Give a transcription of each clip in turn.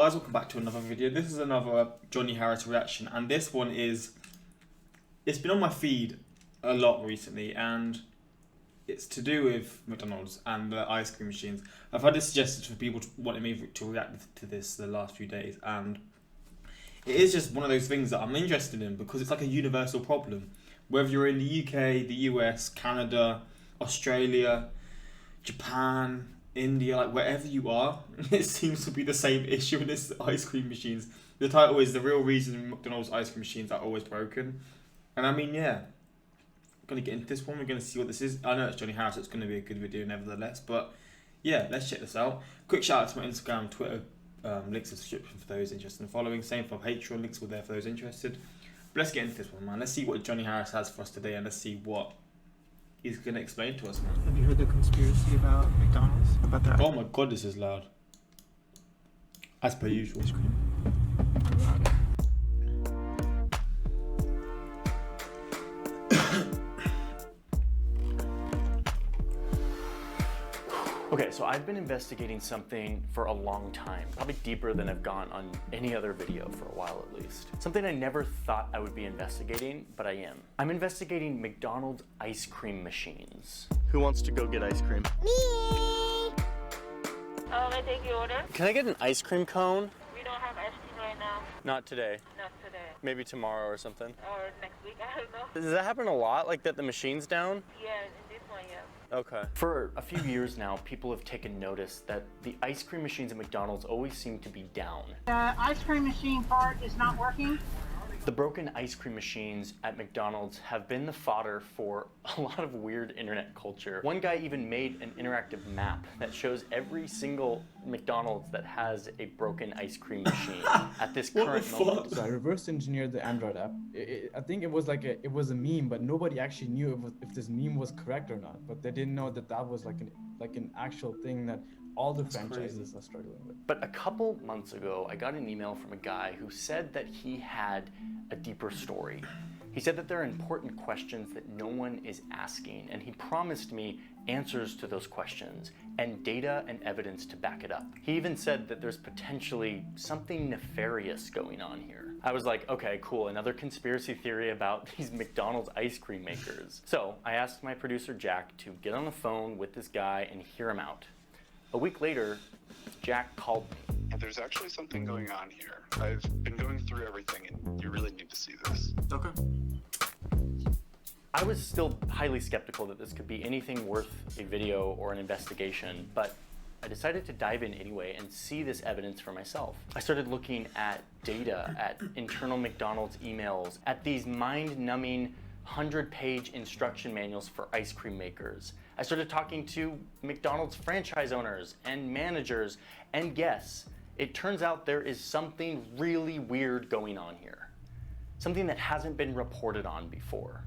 Guys, welcome back to another video. This is another Johnny Harris reaction, and this one is, it's been on my feed a lot recently, and it's to do with McDonald's and the ice cream machines. I've had this suggested for people wanting me to react to this the last few days, and it is just one of those things that I'm interested in because it's like a universal problem. Whether you're in the UK, the US, Canada, Australia, Japan, India, like wherever you are, it seems to be the same issue with this ice cream machines. The title is "The Real Reason McDonald's Ice Cream Machines Are Always Broken." And I mean, yeah, I'm going to get into this one. We're going to see what this is. I know it's Johnny Harris, so it's going to be a good video nevertheless. But yeah, let's check this out. Quick shout out to my Instagram, Twitter, links in the description for those interested in following. Same for Patreon, links were there for those interested. But let's get into this one, man. Let's see what Johnny Harris has for us today, and let's see what he's going to explain to us, man. Have you heard the conspiracy about McDonald's? About that? Oh my god, this is loud. As per usual. Okay, so I've been investigating something for a long time, probably deeper than I've gone on any other video for a while at least. Something I never thought I would be investigating, but I am. I'm investigating McDonald's ice cream machines. Who wants to go get ice cream? Me! I take your order. Can I get an ice cream cone? We don't have ice cream right now. Not today. Not today. Maybe tomorrow or something. Or next week, I don't know. Does that happen a lot, like that the machine's down? Yeah, in this one, yeah. Okay. For a few years now, people have taken notice that the ice cream machines at McDonald's always seem to be down. The ice cream machine part is not working. The broken ice cream machines at McDonald's have been the fodder for a lot of weird internet culture. One guy even made an interactive map that shows every single McDonald's that has a broken ice cream machine at this current moment. So I reverse engineered the Android app. I think it was like it was a meme, but nobody actually knew if this meme was correct or not. But they didn't know that that was like an actual thing that all the franchises are struggling with. But a couple months ago, I got an email from a guy who said that he had a deeper story. He said that there are important questions that no one is asking, and he promised me answers to those questions and data and evidence to back it up. He even said that there's potentially something nefarious going on here. I was like, okay, cool, another conspiracy theory about these McDonald's ice cream makers. So I asked my producer Jack to get on the phone with this guy and hear him out. A week later, Jack called me. There's actually something going on here. I've been going through everything and you really need to see this. Okay. I was still highly skeptical that this could be anything worth a video or an investigation, but I decided to dive in anyway and see this evidence for myself. I started looking at data, at internal McDonald's emails, at these mind-numbing 100-page instruction manuals for ice cream makers. I started talking to McDonald's franchise owners and managers and guests. It turns out there is something really weird going on here. Something that hasn't been reported on before.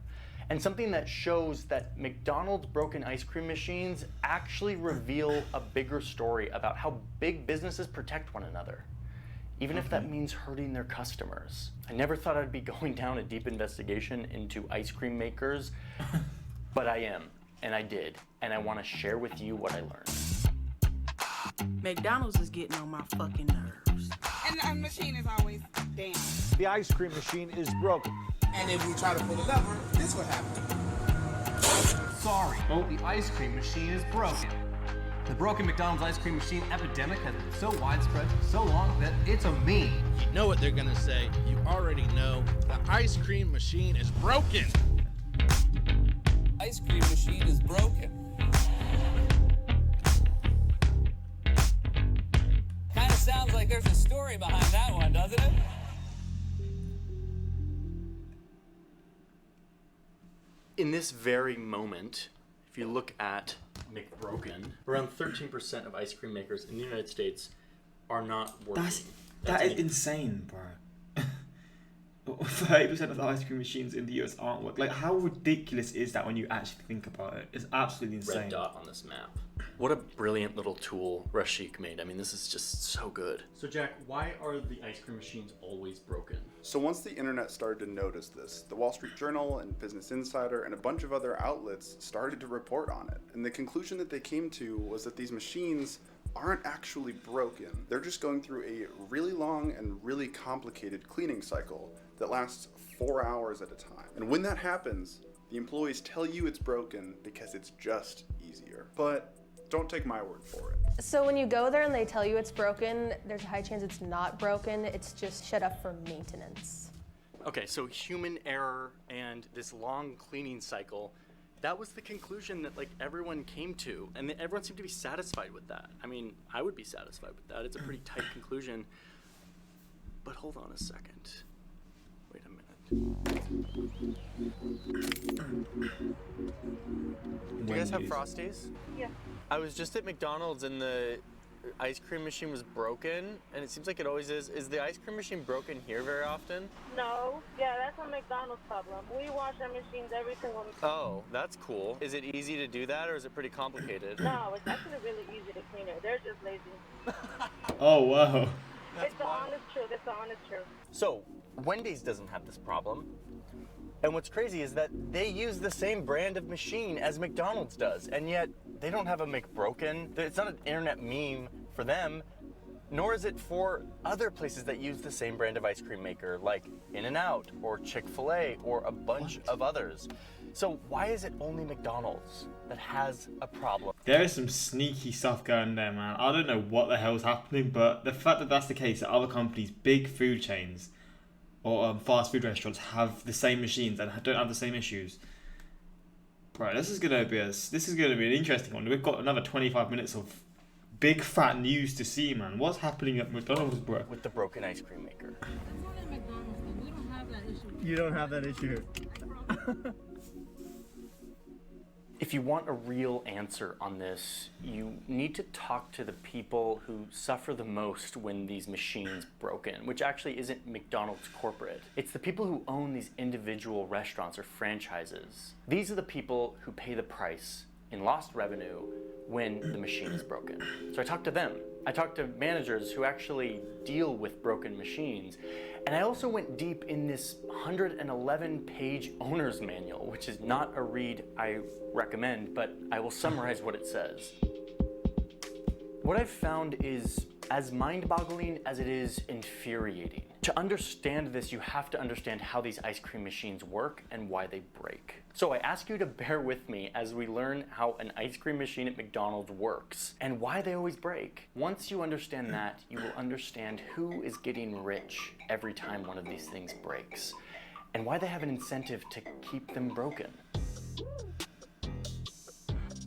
And something that shows that McDonald's broken ice cream machines actually reveal a bigger story about how big businesses protect one another, even if that means hurting their customers. I never thought I'd be going down a deep investigation into ice cream makers, but I am, and I did, and I want to share with you what I learned. McDonald's is getting on my fucking nerves. And the machine is always down. The ice cream machine is broken. And if we try to pull the lever, this will happen. Sorry, the ice cream machine is broken. The broken McDonald's ice cream machine epidemic has been so widespread for so long that it's a meme. You know what they're gonna say. You already know. The ice cream machine is broken. Ice cream machine is broken. Kind of sounds like there's a story behind that one, doesn't it? In this very moment, if you look at McBroken, around 13% of ice cream makers in the United States are not working. That is insane, bro. 30% of the ice cream machines in the US aren't working. Like, how ridiculous is that when you actually think about it? It's absolutely insane. Red dot on this map. What a brilliant little tool Rashik made. I mean, this is just so good. So Jack, why are the ice cream machines always broken? So once the internet started to notice this, the Wall Street Journal and Business Insider and a bunch of other outlets started to report on it. And the conclusion that they came to was that these machines aren't actually broken. They're just going through a really long and really complicated cleaning cycle that lasts 4 hours at a time. And when that happens, the employees tell you it's broken because it's just easier. But don't take my word for it. So when you go there and they tell you it's broken, there's a high chance it's not broken, it's just shut up for maintenance. Okay, so human error and this long cleaning cycle, that was the conclusion that like everyone came to, and everyone seemed to be satisfied with that. I mean, I would be satisfied with that. It's a pretty tight conclusion. But hold on a second. Wait a minute. Do you guys have Frosties? Yeah. I was just at McDonald's and the ice cream machine was broken, and it seems like it always is. Is the ice cream machine broken here very often? No. Yeah, that's a McDonald's problem. We wash our machines every single day. Oh, that's cool. Is it easy to do that, or is it pretty complicated? No, it's actually really easy to clean it. They're just lazy. Oh, wow. It's the honest truth. It's the honest truth. So, Wendy's doesn't have this problem. And what's crazy is that they use the same brand of machine as McDonald's does, and yet they don't have a McBroken. It's not an internet meme for them, nor is it for other places that use the same brand of ice cream maker, like In-N-Out or Chick-fil-A or a bunch of others. So why is it only McDonald's that has a problem? There is some sneaky stuff going there, man. I don't know what the hell's happening, but the fact that that's the case, that other companies, big food chains, or fast food restaurants have the same machines and don't have the same issues. Bro, this is gonna be an interesting one. We've got another 25 minutes of big fat news to see, man. What's happening at McDonald's, bro? With the broken ice cream maker. That's not at McDonald's, but we don't have that issue. You don't have that issue. If you want a real answer on this, you need to talk to the people who suffer the most when these machines broken, which actually isn't McDonald's corporate. It's the people who own these individual restaurants or franchises. These are the people who pay the price in lost revenue when the machine is broken. So I talked to them. I talked to managers who actually deal with broken machines. And I also went deep in this 111-page owner's manual, which is not a read I recommend, but I will summarize what it says. What I've found is as mind-boggling as it is infuriating. To understand this, you have to understand how these ice cream machines work and why they break. So I ask you to bear with me as we learn how an ice cream machine at McDonald's works and why they always break. Once you understand that, you will understand who is getting rich every time one of these things breaks and why they have an incentive to keep them broken.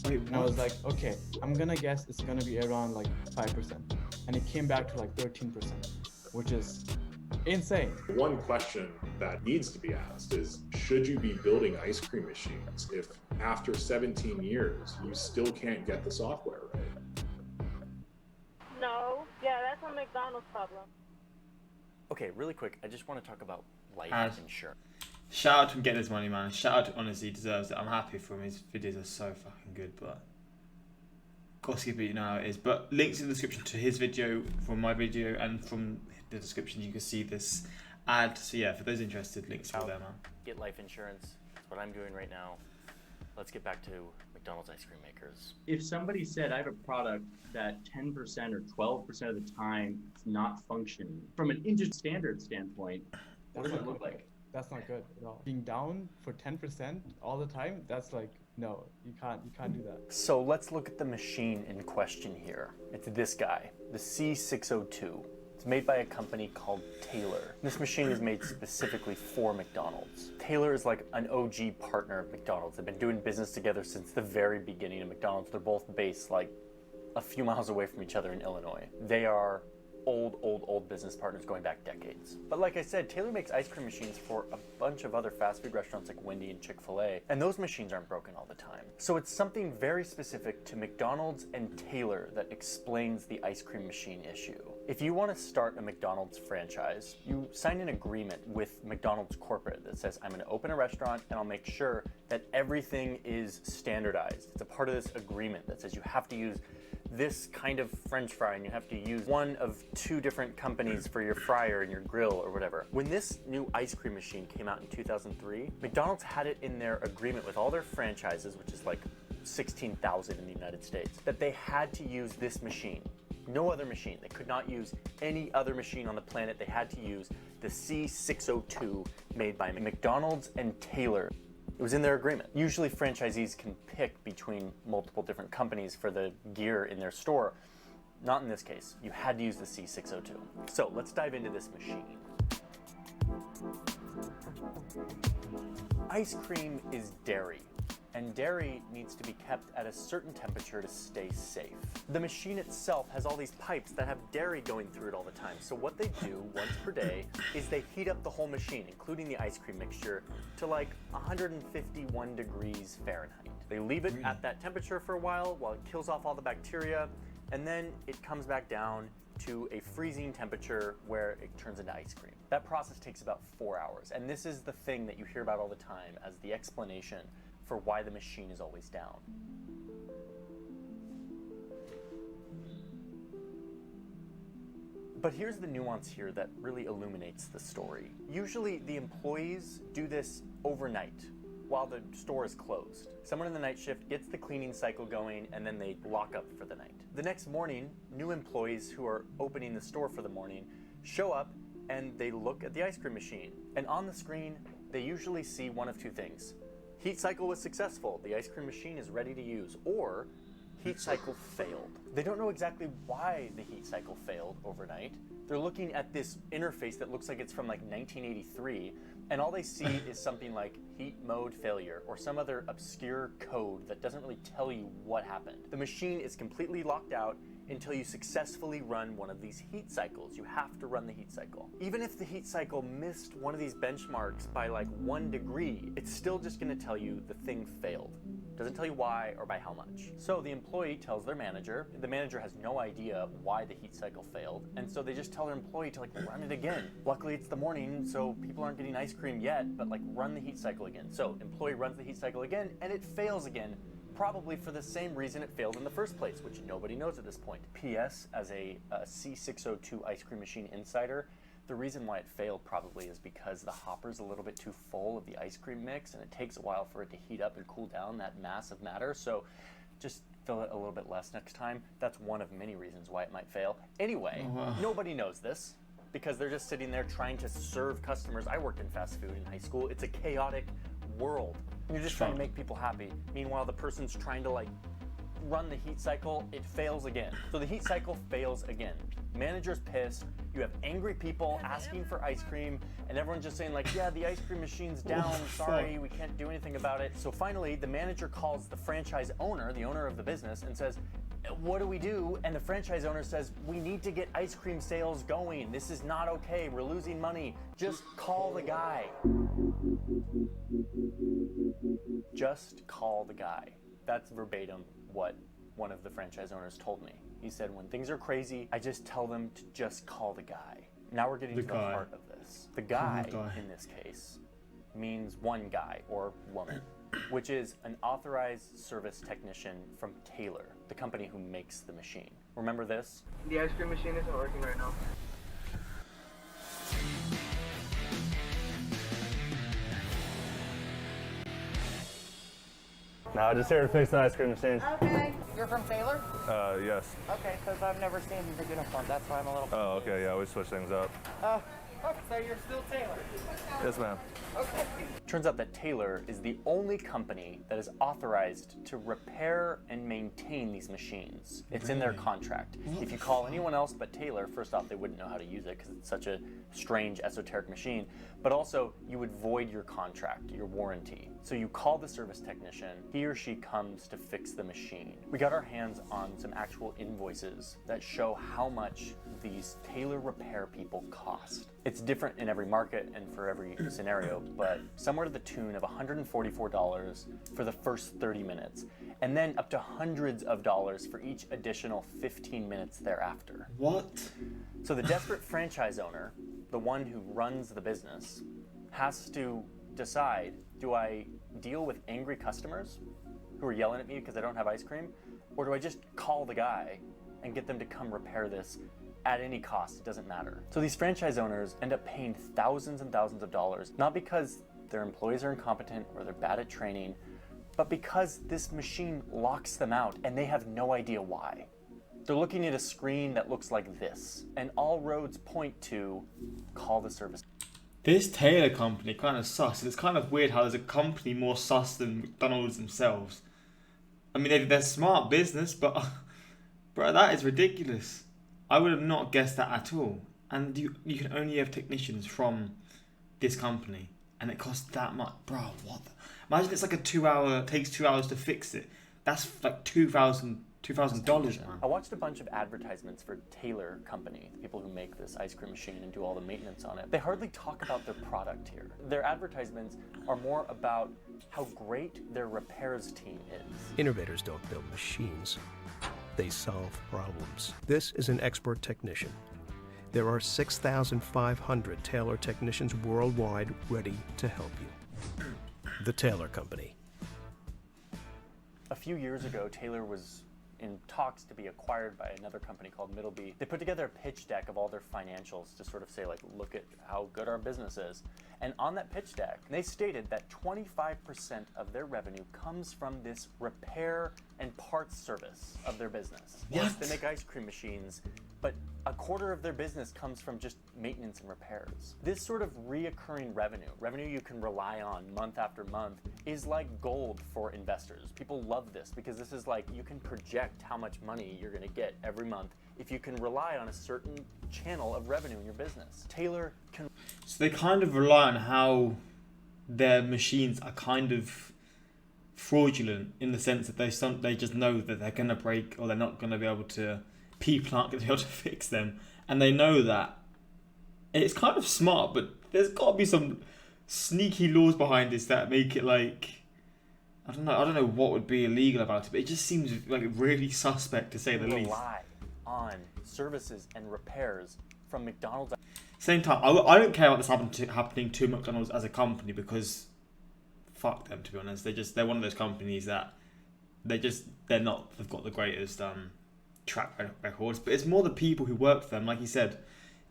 Wait, I was like, okay, I'm gonna guess it's gonna be around like 5%. And it came back to like 13%, which is insane. One question that needs to be asked is, should you be building ice cream machines if after 17 years you still can't get the software right? No. Yeah, that's a McDonald's problem. Okay, really quick, I just want to talk about life insurance. Shout out to him getting his money, man. Shout out to Honestly, he deserves it. I'm happy for him. His videos are so fucking good, but gotta skip it, you know how it is. But links in the description to his video, from my video, and from the description you can see this ad. So yeah, for those interested, links are there, man. Get life insurance. That's what I'm doing right now. Let's get back to McDonald's ice cream makers. If somebody said I have a product that 10% or 12% of the time it's not functioning, from an industry standard standpoint, what does it look like? That's not good at all. Being down for 10% all the time, that's like, no, you can't do that. So let's look at the machine in question here. It's this guy, the C602. It's made by a company called Taylor. This machine is made specifically for McDonald's. Taylor is like an OG partner of McDonald's. They've been doing business together since the very beginning of McDonald's. They're both based like a few miles away from each other in Illinois. They are old business partners going back decades. But like I said, Taylor makes ice cream machines for a bunch of other fast food restaurants like Wendy and Chick-fil-A, and those machines aren't broken all the time. So it's something very specific to McDonald's and Taylor that explains the ice cream machine issue. If you want to start a McDonald's franchise, you sign an agreement with McDonald's corporate that says, I'm going to open a restaurant and I'll make sure that everything is standardized. It's a part of this agreement that says you have to use this kind of French fry and you have to use one of 2 different companies for your fryer and your grill or whatever. When this new ice cream machine came out in 2003, McDonald's had it in their agreement with all their franchises, which is like 16,000 in the United States, that they had to use this machine. No other machine. They could not use any other machine on the planet. They had to use the C602 made by McDonald's and Taylor. It was in their agreement. Usually franchisees can pick between multiple different companies for the gear in their store. Not in this case. You had to use the C602. So let's dive into this machine. Ice cream is dairy, and dairy needs to be kept at a certain temperature to stay safe. The machine itself has all these pipes that have dairy going through it all the time. So what they do once per day is they heat up the whole machine, including the ice cream mixture, to like 151 degrees Fahrenheit. They leave it at that temperature for a while it kills off all the bacteria, and then it comes back down to a freezing temperature where it turns into ice cream. That process takes about 4 hours, and this is the thing that you hear about all the time as the explanation for why the machine is always down. But here's the nuance here that really illuminates the story. Usually the employees do this overnight while the store is closed. Someone in the night shift gets the cleaning cycle going, and then they lock up for the night. The next morning, new employees who are opening the store for the morning show up and they look at the ice cream machine. And on the screen, they usually see one of two things. Heat cycle was successful, the ice cream machine is ready to use, or heat cycle failed. They don't know exactly why the heat cycle failed overnight. They're looking at this interface that looks like it's from like 1983, and all they see is something like heat mode failure or some other obscure code that doesn't really tell you what happened. The machine is completely locked out until you successfully run one of these heat cycles. You have to run the heat cycle. Even if the heat cycle missed one of these benchmarks by like 1 degree, it's still just gonna tell you the thing failed. Doesn't tell you why or by how much. So the employee tells their manager. The manager has no idea why the heat cycle failed, and so they just tell their employee to like run it again. Luckily it's the morning, so people aren't getting ice cream yet, but like run the heat cycle again. So employee runs the heat cycle again, and it fails again, probably for the same reason it failed in the first place, which nobody knows at this point. P.S. As a C602 ice cream machine insider, the reason why it failed probably is because the hopper's a little bit too full of the ice cream mix, and it takes a while for it to heat up and cool down that mass of matter. So just fill it a little bit less next time. That's one of many reasons why it might fail. Anyway, nobody knows this because they're just sitting there trying to serve customers. I worked in fast food in high school. It's a chaotic world. You're just trying to make people happy. Meanwhile, the person's trying to like run the heat cycle, it fails again. So the heat cycle fails again. Manager's pissed, you have angry people asking for ice cream, and everyone's just saying like, yeah, the ice cream machine's down, sorry, we can't do anything about it. So finally, the manager calls the franchise owner, the owner of the business, and says, what do we do? And the franchise owner says, we need to get ice cream sales going. This is not okay, we're losing money. Just call the guy. Just call the guy. That's verbatim what one of the franchise owners told me. He said, when things are crazy, I just tell them to just call the guy. Now we're getting to the heart of this. The guy, in this case, means one guy or woman, which is an authorized service technician from Taylor, the company who makes the machine. Remember this? The ice cream machine isn't working right now. No, just here to fix the ice cream machine. Okay. You're from Taylor? Yes. Okay, because I've never seen the uniform. That's why I'm a little confused. Oh, okay, yeah, we switch things up. So you're still Taylor? Yes, ma'am. Okay. Turns out that Taylor is the only company that is authorized to repair and maintain these machines. It's in their contract. If you call anyone else but Taylor, first off, they wouldn't know how to use it because it's such a strange, esoteric machine, but also you would void your contract, your warranty. So you call the service technician, he or she comes to fix the machine. We got our hands on some actual invoices that show how much these Taylor repair people cost. It's different in every market and for every scenario, but somewhere to the tune of $144 for the first 30 minutes, and then up to hundreds of dollars for each additional 15 minutes thereafter. What? So the desperate franchise owner, the one who runs the business, has to decide, do I deal with angry customers who are yelling at me because I don't have ice cream, or do I just call the guy and get them to come repair this at any cost? It doesn't matter. So these franchise owners end up paying thousands and thousands of dollars, not because their employees are incompetent or they're bad at training, but because this machine locks them out and they have no idea why. They're looking at a screen that looks like this, and all roads point to call the service. This Taylor company kind of sus. It's kind of weird how there's a company more sus than McDonald's themselves. I mean, they're smart business, but bro, that is ridiculous. I would have not guessed that at all. And you can only have technicians from this company, and it costs that much, bro. What? Imagine it's like takes 2 hours to fix it. That's like $2,000, man. I watched a bunch of advertisements for Taylor Company, the people who make this ice cream machine and do all the maintenance on it. They hardly talk about their product here. Their advertisements are more about how great their repairs team is. Innovators don't build machines, they solve problems. This is an expert technician. There are 6,500 Taylor technicians worldwide ready to help you. The Taylor Company. A few years ago, Taylor was in talks to be acquired by another company called Middleby. They put together a pitch deck of all their financials to sort of say, like, look at how good our business is. And on that pitch deck, they stated that 25% of their revenue comes from this repair and parts service of their business. What? Yes, they make ice cream machines, but a quarter of their business comes from just maintenance and repairs. This sort of reoccurring revenue you can rely on month after month, is like gold for investors. People love this because this is like, you can project how much money you're gonna get every month if you can rely on a certain channel of revenue in your business. Taylor can... So they kind of rely on how their machines are kind of fraudulent in the sense that they just know that they're gonna break or they're not gonna be able to. People aren't going to be able to fix them, and they know that. It's kind of smart, but there's got to be some sneaky laws behind this that make it like, I don't know what would be illegal about it, but it just seems like really suspect to say the least. Rely on services and repairs from McDonald's. Same time, I don't care about this happening to McDonald's as a company because fuck them, to be honest. They're one of those companies that they've got the greatest track records, but it's more the people who work for them, like you said,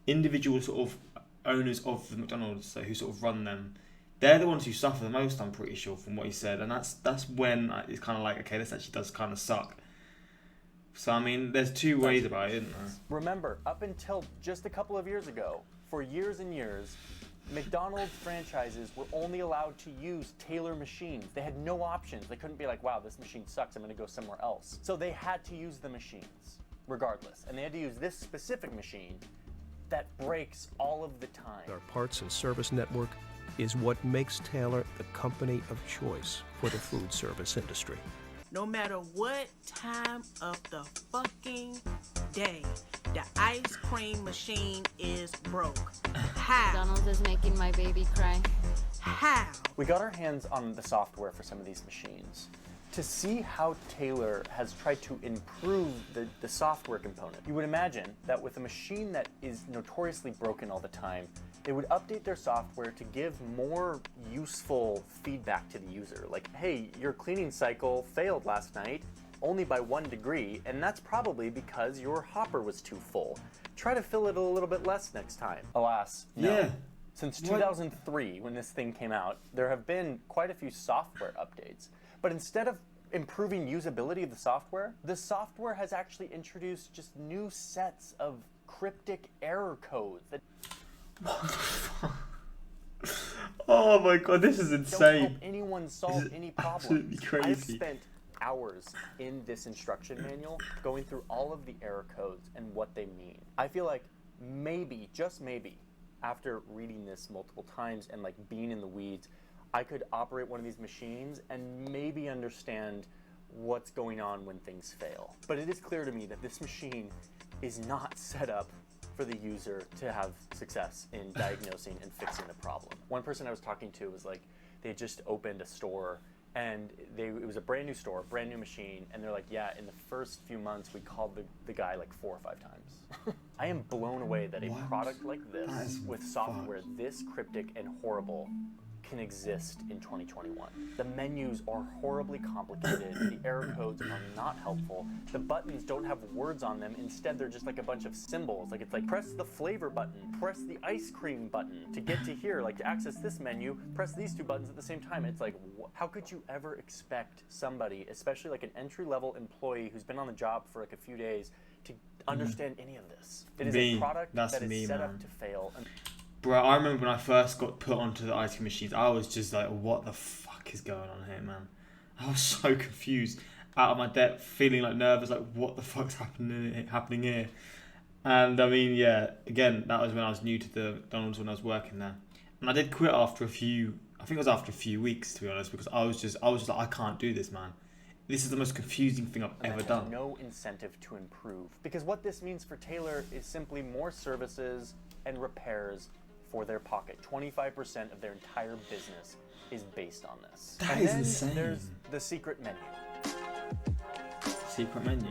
individual sort of owners of the McDonald's, so who sort of run them. They're the ones who suffer the most, I'm pretty sure, from what he said, and that's when it's kind of like, okay, this actually does kind of suck. So I mean, there's two ways about it, isn't there? Remember, up until just a couple of years ago, for years and years, McDonald's franchises were only allowed to use Taylor machines. They had no options. They couldn't be like, wow, this machine sucks, I'm gonna go somewhere else. So they had to use the machines, regardless. And they had to use this specific machine that breaks all of the time. Our parts and service network is what makes Taylor the company of choice for the food service industry. No matter what time of the fucking day, the ice cream machine is broke. How? McDonald's is making my baby cry. How? We got our hands on the software for some of these machines to see how Taylor has tried to improve the software component. You would imagine that with a machine that is notoriously broken all the time, they would update their software to give more useful feedback to the user. Like, hey, your cleaning cycle failed last night, only by 1 degree, and that's probably because your hopper was too full. Try to fill it a little bit less next time. Alas, no. Yeah. Since 2003, when this thing came out, there have been quite a few software updates. But instead of improving usability of the software has actually introduced just new sets of cryptic error codes that What the fuck? Oh my god, this is insane. don't help anyone solve any problems. Absolutely crazy. I've spent hours in this instruction manual going through all of the error codes and what they mean. I feel like maybe, just maybe, after reading this multiple times and like being in the weeds, I could operate one of these machines and maybe understand what's going on when things fail. But it is clear to me that this machine is not set up for the user to have success in diagnosing and fixing the problem. One person I was talking to was like, they just opened a store and it was a brand new store, brand new machine, and they're like, yeah, in the first few months we called the guy like 4 or 5 times. I am blown away that a product like this, with software this cryptic and horrible, can exist in 2021. The menus are horribly complicated, the error codes are not helpful, the buttons don't have words on them, instead they're just like a bunch of symbols. Like it's like, press the flavor button, press the ice cream button to get to here, like to access this menu, press these 2 buttons at the same time. It's like, how could you ever expect somebody, especially like an entry-level employee who's been on the job for like a few days, to understand any of this. It is Me. a product That's that is me, set man. up to fail. And Bro, I remember when I first got put onto the ice cream machines, I was just like, what the fuck is going on here, man? I was so confused, out of my depth, feeling like nervous, like what the fuck's happening here? And I mean, yeah, again, that was when I was new to the McDonald's when I was working there. And I did quit after a few, I think it was after a few weeks, to be honest, because I was just like, I can't do this, man. This is the most confusing thing I've ever there's done. no incentive to improve. Because what this means for Taylor is simply more services and repairs for their pocket. 25% of their entire business is based on this. That and is then insane. There's the secret menu. Secret menu.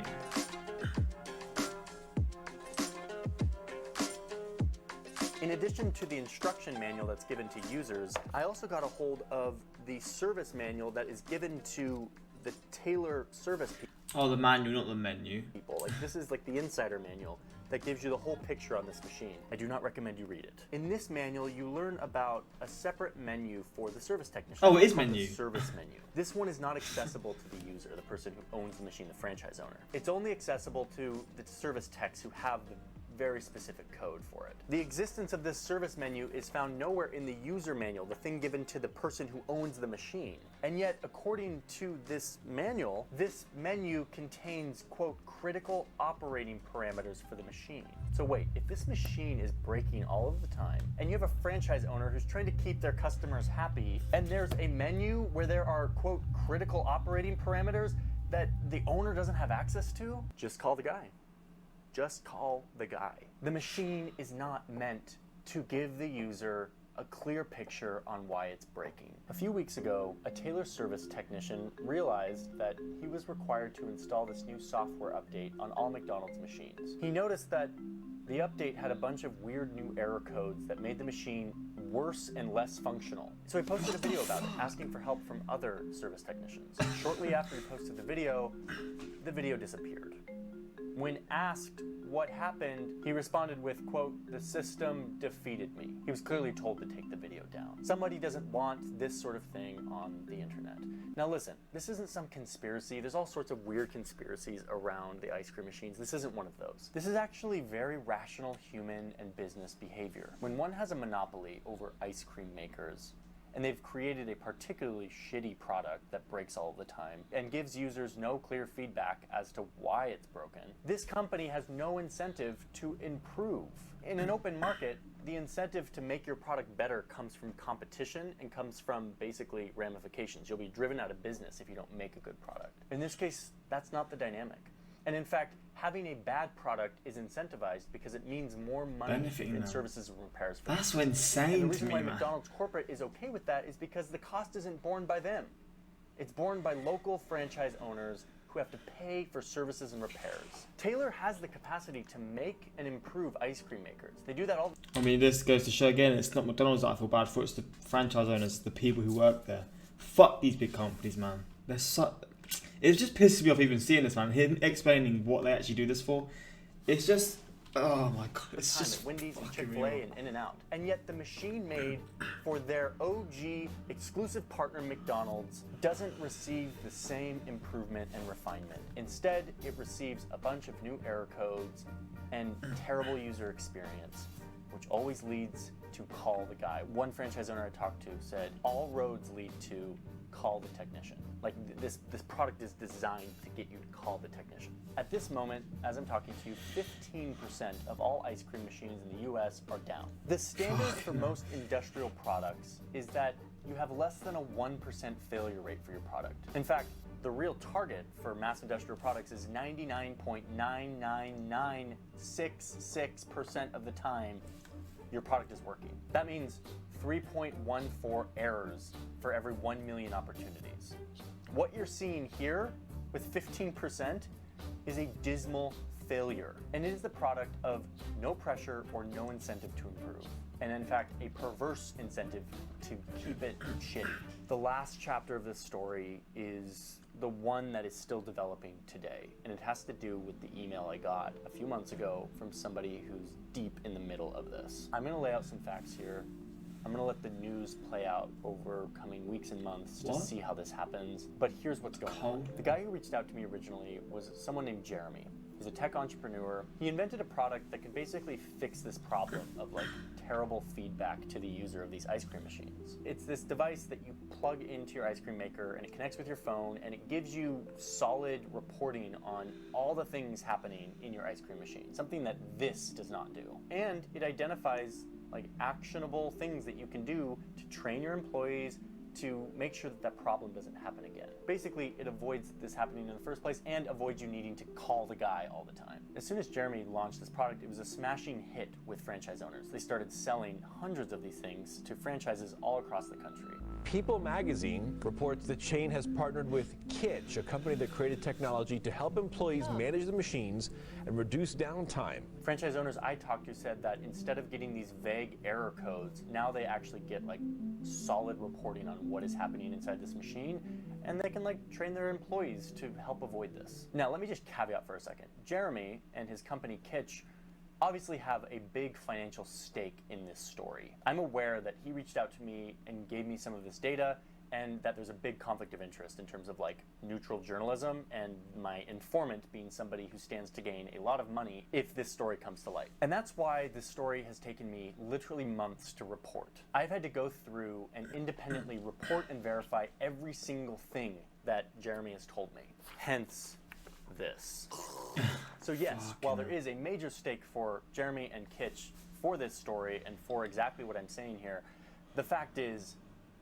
In addition to the instruction manual that's given to users, I also got a hold of the service manual that is given to the Taylor service people. Oh, the manual, not the menu. Like, this is like the insider manual that gives you the whole picture on this machine. I do not recommend you read it. In this manual, you learn about a separate menu for the service technician. Oh, it is called menu. The service menu. This one is not accessible to the user, the person who owns the machine, the franchise owner. It's only accessible to the service techs who have the very specific code for it. The existence of this service menu is found nowhere in the user manual, the thing given to the person who owns the machine. And yet, according to this manual, this menu contains, quote, critical operating parameters for the machine. So wait, if this machine is breaking all of the time, and you have a franchise owner who's trying to keep their customers happy, and there's a menu where there are, quote, critical operating parameters that the owner doesn't have access to, just call the guy. Just call the guy. The machine is not meant to give the user a clear picture on why it's breaking. A few weeks ago, a Taylor service technician realized that he was required to install this new software update on all McDonald's machines. He noticed that the update had a bunch of weird new error codes that made the machine worse and less functional. So he posted a video about it, asking for help from other service technicians. Shortly after he posted the video disappeared. When asked what happened, he responded with, quote, "The system defeated me." He was clearly told to take the video down. Somebody doesn't want this sort of thing on the internet. Now listen, this isn't some conspiracy. There's all sorts of weird conspiracies around the ice cream machines. This isn't one of those. This is actually very rational human and business behavior. When one has a monopoly over ice cream makers, and they've created a particularly shitty product that breaks all the time and gives users no clear feedback as to why it's broken, this company has no incentive to improve. In an open market, the incentive to make your product better comes from competition and comes from basically ramifications. You'll be driven out of business if you don't make a good product. In this case, that's not the dynamic. And in fact, having a bad product is incentivized because it means more money Benefiting in them. services and repairs for That's them. insane And the to reason me, why man. McDonald's corporate is okay with that is because the cost isn't borne by them. It's borne by local franchise owners who have to pay for services and repairs. Taylor has the capacity to make and improve ice cream makers. They do that all the I mean, this goes to show again, it's not McDonald's that I feel bad for, it's the franchise owners, the people who work there. Fuck these big companies, man. They're so... It just pisses me off even seeing this, man. Him explaining what they actually do this for. It's just... Oh my god, it's time just at Wendy's and fucking me Chick-fil-A up. and In-N-Out. And yet the machine made for their OG exclusive partner McDonald's doesn't receive the same improvement and refinement. Instead, it receives a bunch of new error codes and terrible user experience, which always leads to call the guy. One franchise owner I talked to said, all roads lead to call the technician. Like this product is designed to get you to call the technician. At this moment, as I'm talking to you, 15% of all ice cream machines in the US are down. The standard for most industrial products is that you have less than a 1% failure rate for your product. In fact, the real target for mass industrial products is 99.99966% of the time your product is working. That means 3.14 errors for every 1 million opportunities. What you're seeing here with 15% is a dismal failure, and it is the product of no pressure or no incentive to improve, and in fact, a perverse incentive to keep it shitty. The last chapter of this story is the one that is still developing today, and it has to do with the email I got a few months ago from somebody who's deep in the middle of this. I'm gonna lay out some facts here. I'm gonna let the news play out over coming weeks and months to see how this happens, but here's what's going on. The guy who reached out to me originally was someone named Jeremy. was a tech entrepreneur. He invented a product that could basically fix this problem of like terrible feedback to the user of these ice cream machines. It's this device that you plug into your ice cream maker and it connects with your phone and it gives you solid reporting on all the things happening in your ice cream machine, something that this does not do. And it identifies like actionable things that you can do to train your employees to make sure that that problem doesn't happen again. Basically, it avoids this happening in the first place and avoids you needing to call the guy all the time. As soon as Jeremy launched this product, it was a smashing hit with franchise owners. They started selling hundreds of these things to franchises all across the country. People magazine reports the chain has partnered with Kytch, a company that created technology to help employees manage the machines and reduce downtime. Franchise owners I talked to said that instead of getting these vague error codes, now they actually get like solid reporting on what is happening inside this machine, and they can like train their employees to help avoid this. Now let me just caveat for a second. Jeremy and his company Kytch obviously have a big financial stake in this story. I'm aware that he reached out to me and gave me some of this data, and that there's a big conflict of interest in terms of like neutral journalism and my informant being somebody who stands to gain a lot of money if this story comes to light. And that's why this story has taken me literally months to report. I've had to go through and independently report and verify every single thing that Jeremy has told me. Hence this. So yes, while there is a major stake for Jeremy and Kytch for this story and for exactly what I'm saying here, the fact is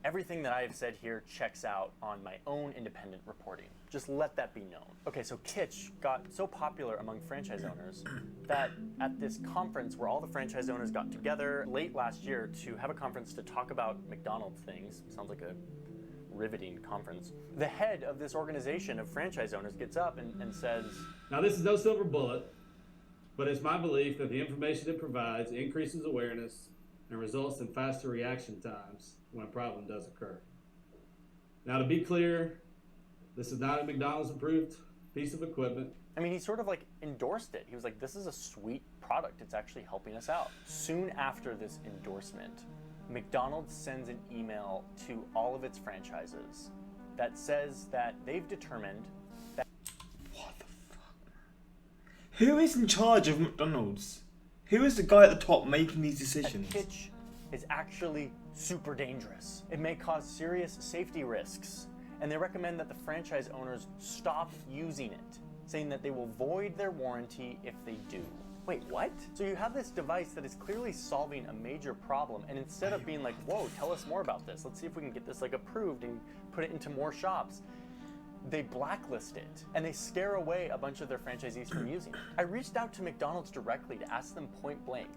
everything that I have said here checks out on my own independent reporting. Just let that be known. Okay, so Kytch got so popular among franchise owners that at this conference where all the franchise owners got together late last year to have a conference to talk about McDonald's things, sounds like a riveting conference, the head of this organization of franchise owners gets up and says, "Now this is no silver bullet, but it's my belief that the information it provides increases awareness and results in faster reaction times when a problem does occur. Now to be clear, this is not a McDonald's approved piece of equipment." I mean, he sort of like endorsed it. He was like, this is a sweet product. It's actually helping us out. Soon after this endorsement, McDonald's sends an email to all of its franchises that says that they've determined that... What the fuck? Who is in charge of McDonald's? Who is the guy at the top making these decisions? Kytch is actually super dangerous. It may cause serious safety risks, and they recommend that the franchise owners stop using it, saying that they will void their warranty if they do. Wait, what? So you have this device that is clearly solving a major problem, and instead of being like, whoa, tell us more about this, let's see if we can get this like approved and put it into more shops, they blacklist it and they scare away a bunch of their franchisees from using it. I reached out to McDonald's directly to ask them point blank,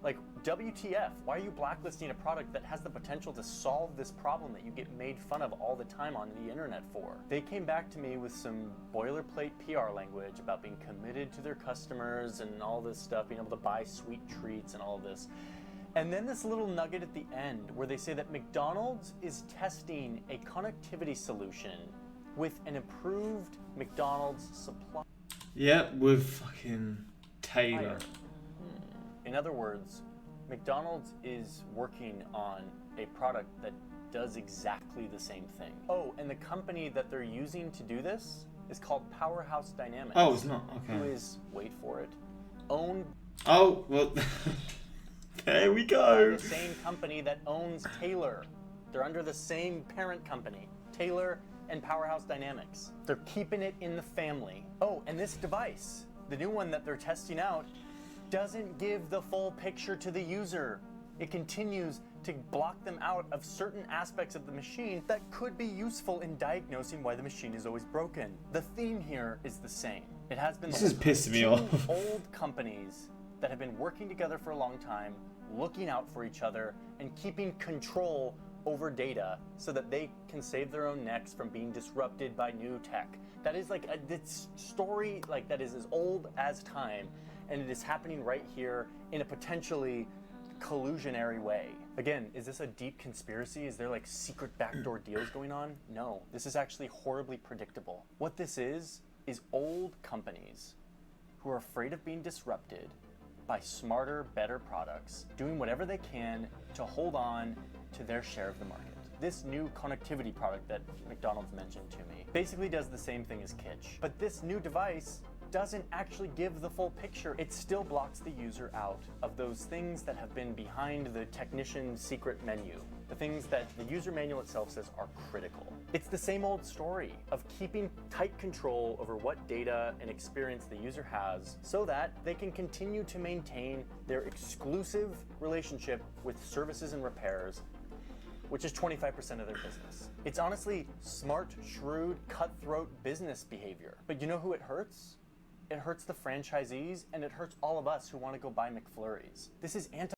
like, WTF, why are you blacklisting a product that has the potential to solve this problem that you get made fun of all the time on the internet for? They came back to me with some boilerplate PR language about being committed to their customers and all this stuff, being able to buy sweet treats and all this. And then this little nugget at the end where they say that McDonald's is testing a connectivity solution with an approved McDonald's supply. Yeah, with fucking Taylor. In other words, McDonald's is working on a product that does exactly the same thing. Oh, and the company that they're using to do this is called Powerhouse Dynamics. Oh, it's not? Okay. Who is, wait for it, owned... Oh, well, there we go. By the same company that owns Taylor. They're under the same parent company, Taylor and Powerhouse Dynamics. They're keeping it in the family. Oh, and this device, the new one that they're testing out, doesn't give the full picture to the user. It continues to block them out of certain aspects of the machine that could be useful in diagnosing why the machine is always broken. The theme here is the same. It has been... This is pissing me off. Old companies that have been working together for a long time, looking out for each other, and keeping control over data so that they can save their own necks from being disrupted by new tech. That is like a story like that is as old as time, and it is happening right here in a potentially collusionary way. Again, is this a deep conspiracy? Is there like secret backdoor deals going on? No, this is actually horribly predictable. What this is old companies who are afraid of being disrupted by smarter, better products, doing whatever they can to hold on to their share of the market. This new connectivity product that McDonald's mentioned to me basically does the same thing as Kytch, but this new device doesn't actually give the full picture. It still blocks the user out of those things that have been behind the technician's secret menu, the things that the user manual itself says are critical. It's the same old story of keeping tight control over what data and experience the user has so that they can continue to maintain their exclusive relationship with services and repairs, which is 25% of their business. It's honestly smart, shrewd, cutthroat business behavior. But you know who it hurts? It hurts the franchisees, and it hurts all of us who want to go buy McFlurries. This is anti-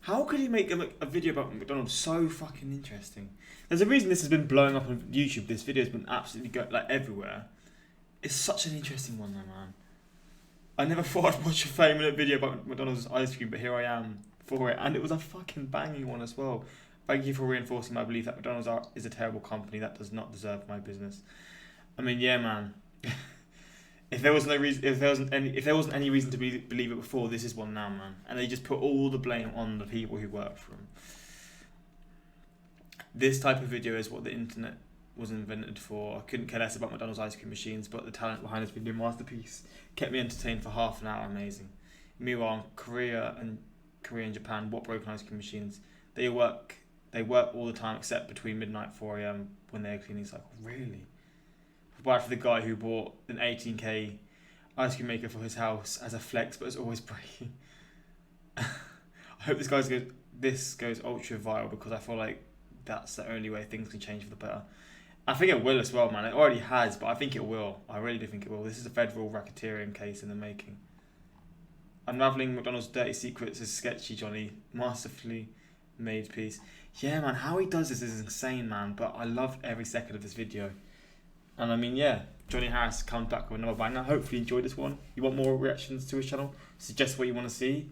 How could he make a video about McDonald's so fucking interesting? There's a reason this has been blowing up on YouTube. This video has been absolutely like everywhere. It's such an interesting one, though, man. I never thought I'd watch a 30-minute video about McDonald's ice cream, but here I am for it, and it was a fucking banging one as well. Thank you for reinforcing my belief that McDonald's is a terrible company that does not deserve my business. I mean, yeah, man. If there wasn't any reason to believe it before, this is one now, man. And they just put all the blame on the people who work for them. This type of video is what the internet was invented for. I couldn't care less about McDonald's ice cream machines, but the talent behind this video masterpiece kept me entertained for half an hour. Amazing. Meanwhile, Korea and Japan, what broken ice cream machines? They work all the time except between midnight and 4 a.m. when they're cleaning cycle. Really? Bad for the guy who bought an 18k ice cream maker for his house as a flex, but it's always breaking. I hope this goes ultra viral, because I feel like that's the only way things can change for the better. I think it will as well, man. It already has, but I think it will. I really do think it will. This is a federal racketeering case in the making. Unraveling McDonald's dirty secrets is sketchy, Johnny. Masterfully made piece. Yeah, man, how he does this is insane, man. But I loved every second of this video. And I mean, yeah, Johnny Harris comes back with another banger. Hopefully you enjoyed this one. You want more reactions to his channel? Suggest what you want to see.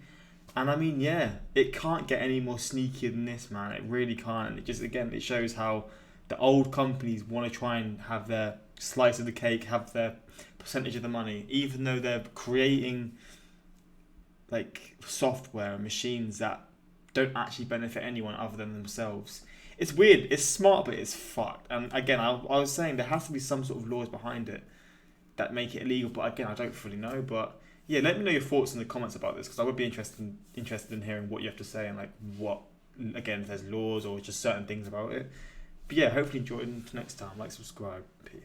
And I mean, yeah, it can't get any more sneakier than this, man. It really can't. And it just, again, it shows how the old companies want to try and have their slice of the cake, have their percentage of the money, even though they're creating like software and machines that don't actually benefit anyone other than themselves. It's weird, it's smart, but it's fucked. And again, I was saying there has to be some sort of laws behind it that make it illegal, but again, I don't fully know. But yeah, let me know your thoughts in the comments about this, because I would be interested in hearing what you have to say, and like what, again, if there's laws or just certain things about it. But yeah, hopefully enjoy it. Until next time, like, subscribe, peace.